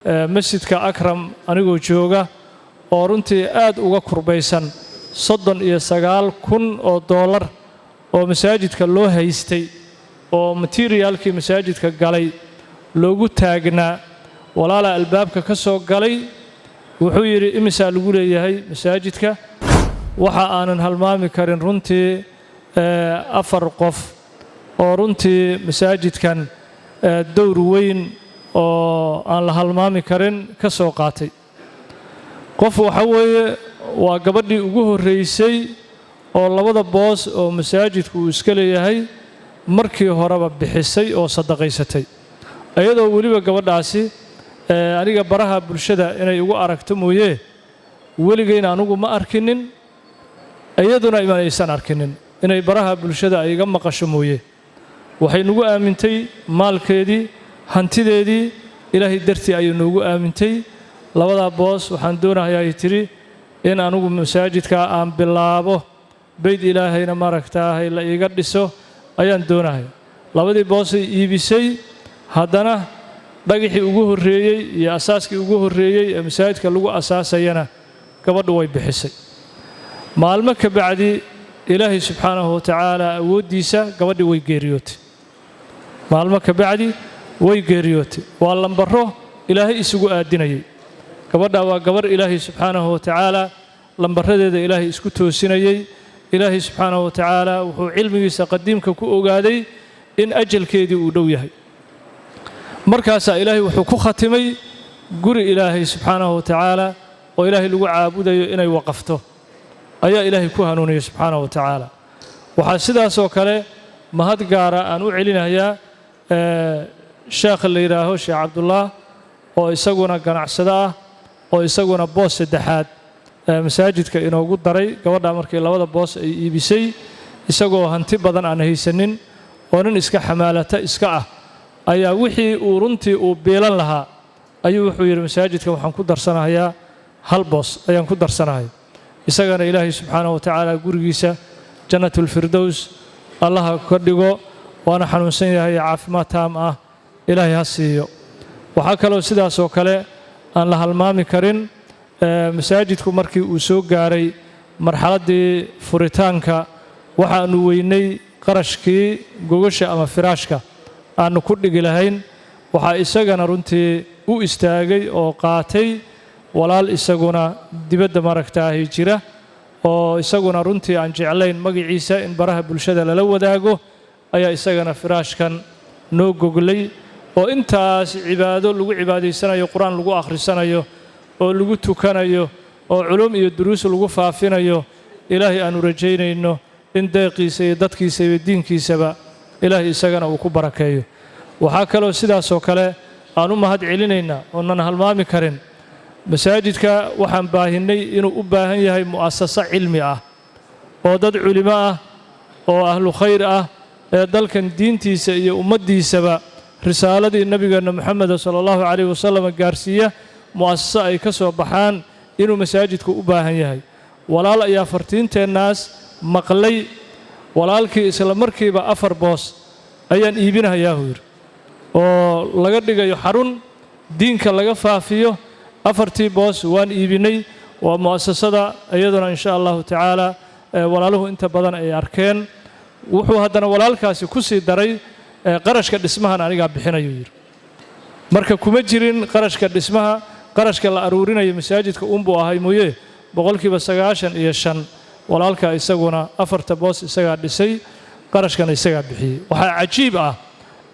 masjidka Akram anigoo jooga oo runtii aad uga kurbaysan $39,000 oo masaajidka loo haystay oo materialkii masaajidka galay loogu taagnaa walaala albaabka ka soo galay wuxuu yiri imisa lagu leeyahay masaajidka waxa aanan halmaami karin runtii 4 qof oo runtii masaajidkan dowr weyn oo aan la halmaami karin ka soo qaatay qof waxa weeye waa gabadhii ugu horeysay oo labada boos oo masaajidku uu iska leeyahay markii horeba bixisay oo sadaqaysatay ayadoo waliba gabadhaasi aniga baraha bulshada inay ugu aragto mooyee weligeena anigu ma arkinin ayaduna imanaysan arkinin inay baraha bulshada ay iga maqasho mooyee waxay nagu aamintay maalkeedii hantideedii ilaahay dartii ayuu nagu aamintay labada boos waxaan doonayaa ay tiri in anigu masaajidka aan bilaabo bayd ilaahayna maragtaahay la iga dhiso ayaan doonahay labadii boos ay iibisay haddana dhagixii ugu horeeyay iyo asaaskii ugu horeeyay ee masaajidka lagu asaasayana gabadhu way bixisay maalmo ka bacdi ilaahay subxaanahu wa tacaala awoodiisa gabadhii way geeriyootay maalmo ka bacdi way geeriyootay waa lambaro ilaahay isugu aadinayay gabadha waa gabar ilaahay subxaanahu wa tacaala lambaradeeda ilaahay isku toosinayay ilaahay subxaanahu wa tacaala wuxuu cilmigiisa qadiimka ku ogaaday in ajalkeedii uu dhow yahay markaasaa ilaahay wuxuu ku khatimay guri ilaahay subxaanahu wa tacaala oo ilaahay lagu caabudayo inay waqafto ayaa ilaahay ku hanuuniyay subxaanahu wa tacaala waxaa sidaasoo kale mahad gaara aan u celinayaa sheekh la yidhaaho sheekh cabdullah oo isaguna ganacsado ah oo isaguna boos saddexaad masaajidka inoogu daray gabadha markii labada boos ay iibisay isagoo hanti badan aan haysanin oo nin iska xamaalata iska ah ayaa wixii uu runtii uu biilan lahaa ayuu wuxuu yidhi masaajidka waxaan ku darsanayaa hal boos ayaan ku darsanahay isagana ilaahay subxaanahu wa tacaala gurigiisa jannatulfirdows allaha ka dhigo waana xanuunsan yahay caafimaad taam ah ilaahay ha siiyo waxaa kaloo sidaasoo kale aan la halmaami karin masaajidku markii uu soo gaaray marxaladdii furitaanka waxaannu weynay qarashkii gogasha ama firaashka aannu ku dhigi lahayn waxaa isagana runtii u istaagay oo qaatay walaal isaguna dibadda maragtaahi jira oo isaguna runtii aan jeclayn magaciisa in baraha bulshada lala wadaago ayaa isagana firaashkan noo goglay oo intaas cibaado lagu cibaadaysanayo quraan lagu akhrisanayo oo lagu tukanayo oo culum iyo duruus lagu faafinayo ilaahay aanu rajaynayno in deeqiisa iyo dadkiisa iyo diinkiisaba ilaahay isagana uu ku barakeeyo waxaa kaloo sidaasoo kale aan u mahad celinaynaa oonan halmaami karin masaajidka waxaan baahinay inuu u baahan yahay mu'asasa cilmi ah oo dad culimo ah oo ahlu khayr ah ee dalkan diintiisa iyo ummaddiisaba risaaladii nabigeena maxamed sallallahu alayhi wasallam gaarsiiya mu'asasa ay ka soo baxaan inuu masaajidku u baahan yahay walaal ayaa fartiinteenaas maqlay walaalkii isla markiiba 4 boos ayaan iibinayaa yiri oo laga dhigayo xarun diinka laga faafiyo 4tii boos waan iibinay waa mu'asasada iyaduna insha Allah tacaala walaaluhu inta badan ay arkeen wuxuu haddana walaalkaasi ku sii daray qarashka dhismahan aniga bixinayo yiri marka kuma jirin qarashka dhismaha qarashka la aruurinayo masaajidka buu ahay mooyee 95% walaalka isaguna 4 boos isaga dhisay qarashkana isaga bixiyay waxa cajiib ah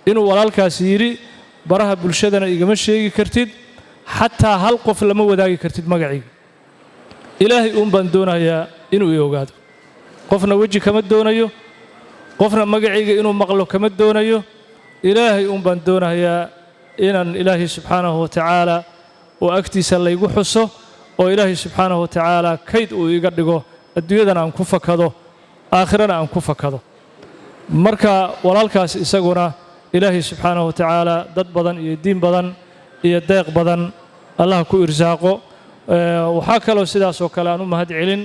inuu walaalkaasi yiri baraha bulshadana igama sheegi kartid xataa hal qof lama wadaagi kartid magaciiga ilaahay baan doonayaa inuu i ogaado qofna waji kama doonayo qofna magaciiga inuu maqlo kama doonayo ilaahay baan doonayaa inaan ilaahay subxaanahu wa tacaala oo agtiisa laygu xuso oo ilaahay subxaanahu wa tacaala kayd uu iga dhigo adduunyadana aan ku fakado aakhirana aan ku fakado marka walaalkaas isaguna ilaahay subxaanahu wa tacaala dad badan iyo diin badan iyo deeq badan allah ku irsaaqo waxaa kaloo sidaasoo kale aan u mahad celin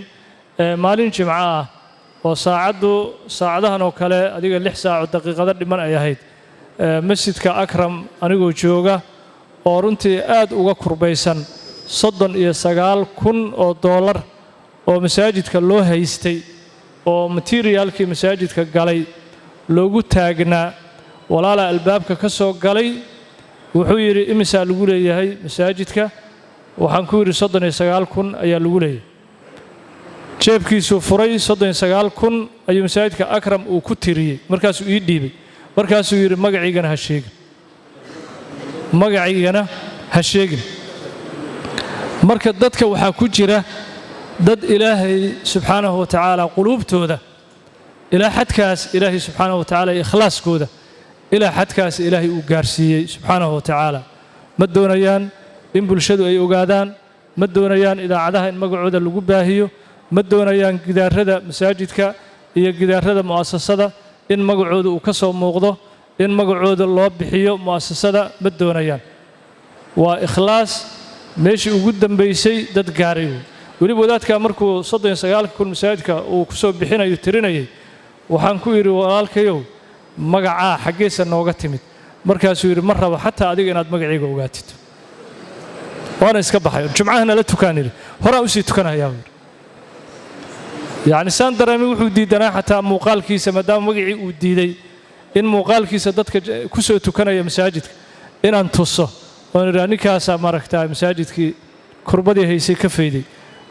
maalin jimco ah oo saacadahan oo kale adiga 6 saac daqiiqado dhiman ay ahayd masjidka Akram anigoo jooga oo runtii aad uga kurbaysan $39,000 oo masaajidka loo haystay oo materialkii masaajidka galay loogu taagnaa walaala albaabka ka soo galay wuxuu yidhi imisaa lagu leeyahay masaajidka waxaan ku yidhi 39,000 ayaa lagu leeyahay jeebkiisuu furay 39,000 ayuu masaajidka Akram uu ku tiriyey markaasuu ii dhiibay markaasuu yidhi magaciigana ha sheegin marka dadka waxaa ku jira dad ilaahay subxaanahu wa tacaala quluubtooda ilaa xadkaas ilaahay subxaanahu wa tacaala ikhlaaskooda ilaa xadkaas ilaahay uu gaarsiiyey subxaanahu wa tacaala ma doonayaan in bulshadu ay ogaadaan ma doonayaan idaacadaha in magacooda lagu baahiyo ma doonayaan gidaarada masaajidka iyo gidaarada mu'asasada in magacooda uu ka soo muuqdo in magacooda loo bixiyo mu'asasada ma doonayaan waa ikhlaas meeshii ugu dambaysay dad gaaray weli wadaadka markuu 39,000 masaajidka uu ku soo bixinayo tirinayay waxaan ku yiri walaalkayow magaca xageesa nooga timid markaasuu yiri ma rabo xataa adiga inaad magaciiga ogaatid waana iska baxay jumcahana la tukaaniri horaa u sii tukanayaa يعني سان درامي wuxuu diidanaa xataa muuqaalkiisa maadaama magacii uu diiday in muuqaalkiisa dadka ku soo tukanaya masaajidka inaan tuso oo ninkaasa maragtaa masaajidkii kurbadii haysay ka fayday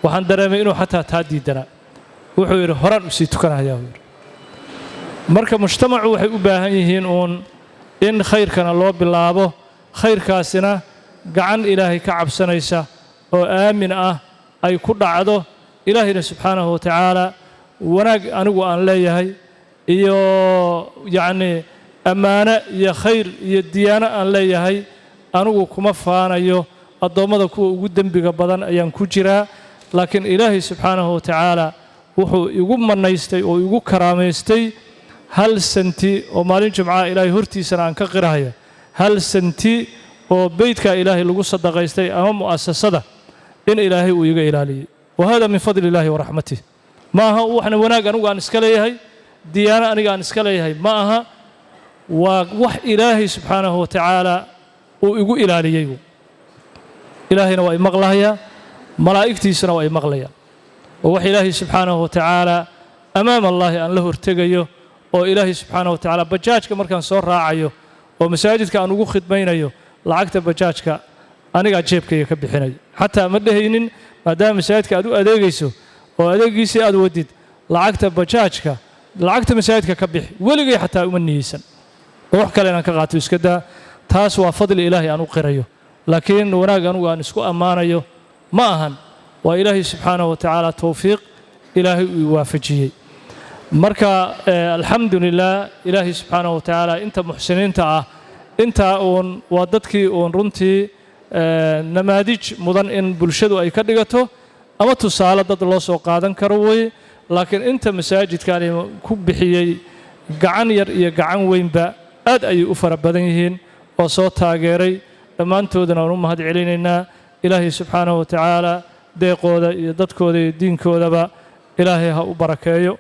waxaan dareemay inuu xataa taa diidanaa wuxuu yiri horaan u sii tukanayaa marka mujtamacu waxay u baahan yihiin in khayrkana loo bilaabo khayrkaasina gacan ilaahay ka cabsanaysa oo aamin ah ay ku dhacdo ilaahayna subxaanahu wa tacaala wanaag anigu aan leeyahay iyo yacni ammaano iyo khayr iyo diyaano aan leeyahay anigu kuma faanayo addoommada kuwa ugu dembiga badan ayaan ku jiraa laakiin ilaahay subxaanahu wa tacaala wuxuu igu manaystay oo igu karaamaystay 1 senti oo maalin jumcaha ilaahay hortiisana aan ka qirahaya 1 senti oo beydka ilaahay lagu sadaqaystay ama mu'asasada in ilaahay uu iga ilaaliyay وهذا من فضل الله ورحمته ما هو وحنا وناق أنو أن إسكاليه هاي ديانة أنو أن إسكاليه هاي معها ووح إلهي سبحانه وتعالى ويقول إلهي إلهي نوائي مغلهيا ملائكتي سنوائي مغليا ووح إلهي سبحانه وتعالى أمام الله أن له ارتقيه وإلهي سبحانه وتعالى بجاجك مركان صور راعيه ومساجدك أنو خدمينيه لعقت بجاجك أنا جيبك يكبحيني حتى مدهينين maadaama masaajidka aad u adeegayso oo adeegiisii aad wadid lacagta bajaajka lacagta masaajidka ka bixi weligay xataa uma niyeysan wax kale inaan ka qaato iska daa taas waa fadli ilaahay aan u qirayo laakiin wanaag anigu aan isku ammaanayo ma ahan waa ilaahay subxaanahu wa tacaala tawfiiq ilaahay uu waafajiyey marka alxamdulilah ilaahay subxaanahu wa tacaala inta muxsiniinta ah intaa waa dadkii runtii namaadij mudan in bulshadu ay ka dhigato ama tusaale dad loo soo qaadan karo way laakiin inta masaajidkan ku bixiyay gacan yar iyo gacan weynba aad ay u fara badan yihiin oo soo taageeray dhammaantoodana waan u mahad celinaynaa ilaahay subxaanahu wa tacaala deeqooda iyo dadkooda iyo diinkoodaba ilaahay ha u barakeeyo